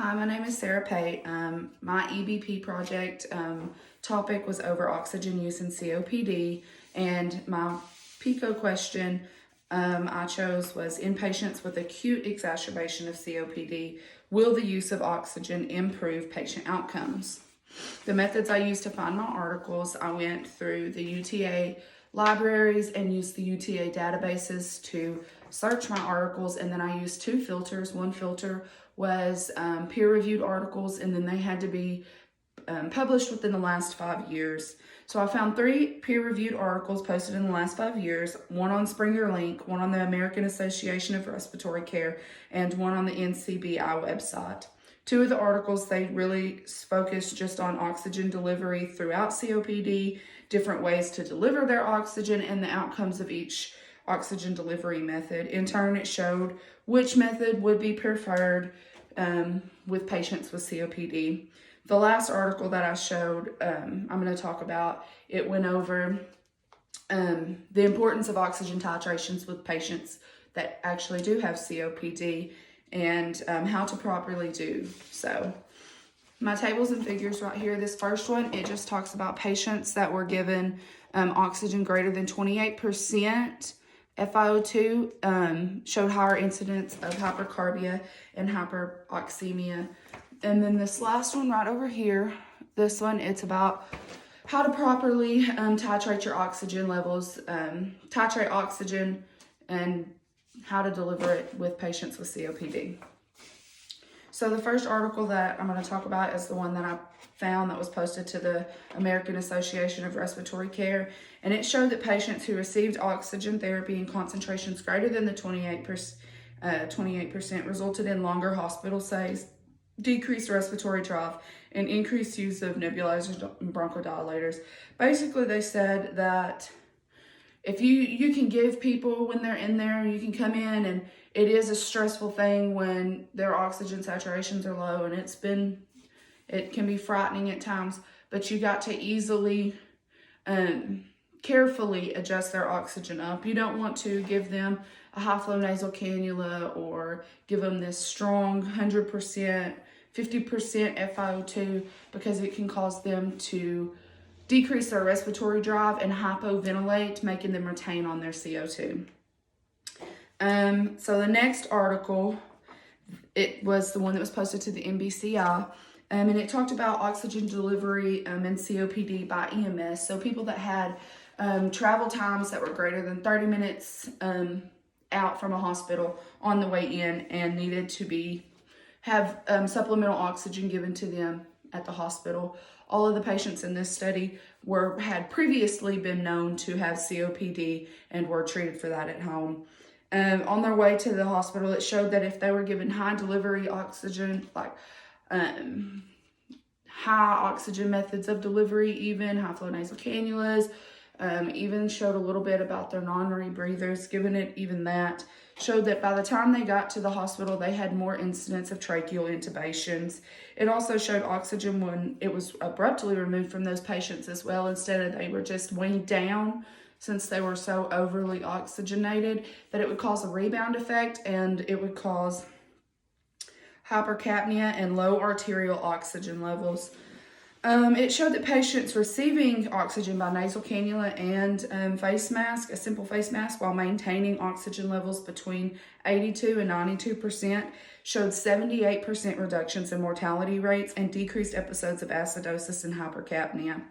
Hi, my name is Sarah Pate. My EBP project topic was over oxygen use in COPD, and my PICO question I chose was, in patients with acute exacerbation of COPD, will the use of oxygen improve patient outcomes? The methods I used to find my articles, I went through the UTA libraries and used the UTA databases to search my articles, and then I used two filters. One filter was peer-reviewed articles, and then they had to be published within the last 5 years. So I found 3 peer-reviewed articles posted in the last 5 years, one on Springer Link, one on the American Association of Respiratory Care, and one on the NCBI website. 2 of the articles, they really focused just on oxygen delivery throughout COPD, different ways to deliver their oxygen, and the outcomes of each oxygen delivery method. In turn, it showed which method would be preferred with patients with COPD. The last article that I showed, I'm going to talk about, it went over the importance of oxygen titrations with patients that actually do have COPD and how to properly do so. My tables and figures right here, this first one, it just talks about patients that were given oxygen greater than 28%. FiO2 showed higher incidence of hypercarbia and hyperoxemia. And then this last one right over here, this one, it's about how to properly titrate your oxygen levels, titrate oxygen, and how to deliver it with patients with COPD. So the first article that I'm going to talk about is the one that I found that was posted to the American Association of Respiratory Care, and it showed that patients who received oxygen therapy in concentrations greater than the 28% resulted in longer hospital stays, decreased respiratory drive, and increased use of nebulizers and bronchodilators. Basically, they said that if you can give people when they're in there, you can come in, and it is a stressful thing when their oxygen saturations are low, and it can be frightening at times, but you got to easily, carefully adjust their oxygen up. You don't want to give them a high flow nasal cannula or give them this strong 100%, 50% FiO2, because it can cause them to decrease their respiratory drive and hypoventilate, making them retain on their CO2. So the next article, it was the one that was posted to the NBCI, and it talked about oxygen delivery in COPD by EMS. So people that had travel times that were greater than 30 minutes out from a hospital on the way in and needed to have supplemental oxygen given to them at the hospital. All of the patients in this study had previously been known to have COPD and were treated for that at home. On their way to the hospital, it showed that if they were given high delivery oxygen, like high oxygen methods of delivery, even high flow nasal cannulas, even showed a little bit about their non-rebreathers, given it even that, showed that by the time they got to the hospital, they had more incidents of tracheal intubations. It also showed oxygen when it was abruptly removed from those patients as well. Instead of they were just weaned down, since they were so overly oxygenated, that it would cause a rebound effect, and it would cause hypercapnia and low arterial oxygen levels. It showed that patients receiving oxygen by nasal cannula and face mask, a simple face mask, while maintaining oxygen levels between 82 and 92%, showed 78% reductions in mortality rates and decreased episodes of acidosis and hypercapnia.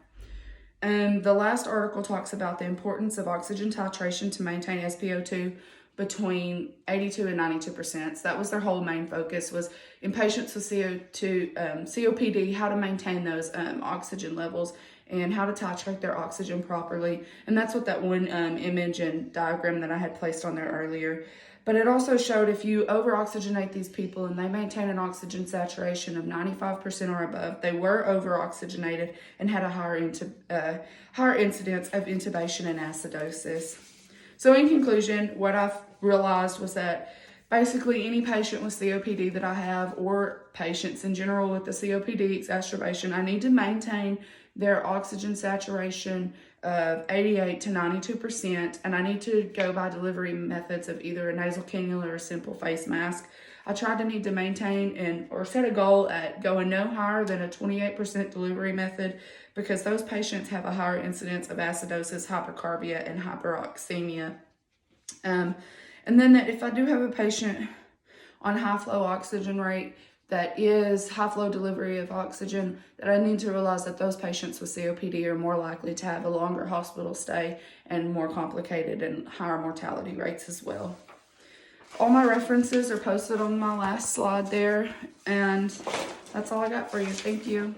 The last article talks about the importance of oxygen titration to maintain SpO2 between 82 and 92%. So that was their whole main focus, was in patients with COPD, how to maintain those oxygen levels and how to titrate their oxygen properly. And that's what that one image and diagram that I had placed on there earlier. But it also showed if you over-oxygenate these people and they maintain an oxygen saturation of 95% or above, they were over-oxygenated and had a higher incidence of intubation and acidosis. So in conclusion, what I've realized was that basically any patient with COPD that I have, or patients in general with the COPD exacerbation, I need to maintain their oxygen saturation of 88 to 92%, and I need to go by delivery methods of either a nasal cannula or a simple face mask. I tried to need to maintain or set a goal at going no higher than a 28% delivery method, because those patients have a higher incidence of acidosis, hypercarbia, and hyperoxemia. And then that if I do have a patient on high flow oxygen rate that is high flow delivery of oxygen, that I need to realize that those patients with COPD are more likely to have a longer hospital stay and more complicated and higher mortality rates as well. All my references are posted on my last slide there, and that's all I got for you. Thank you.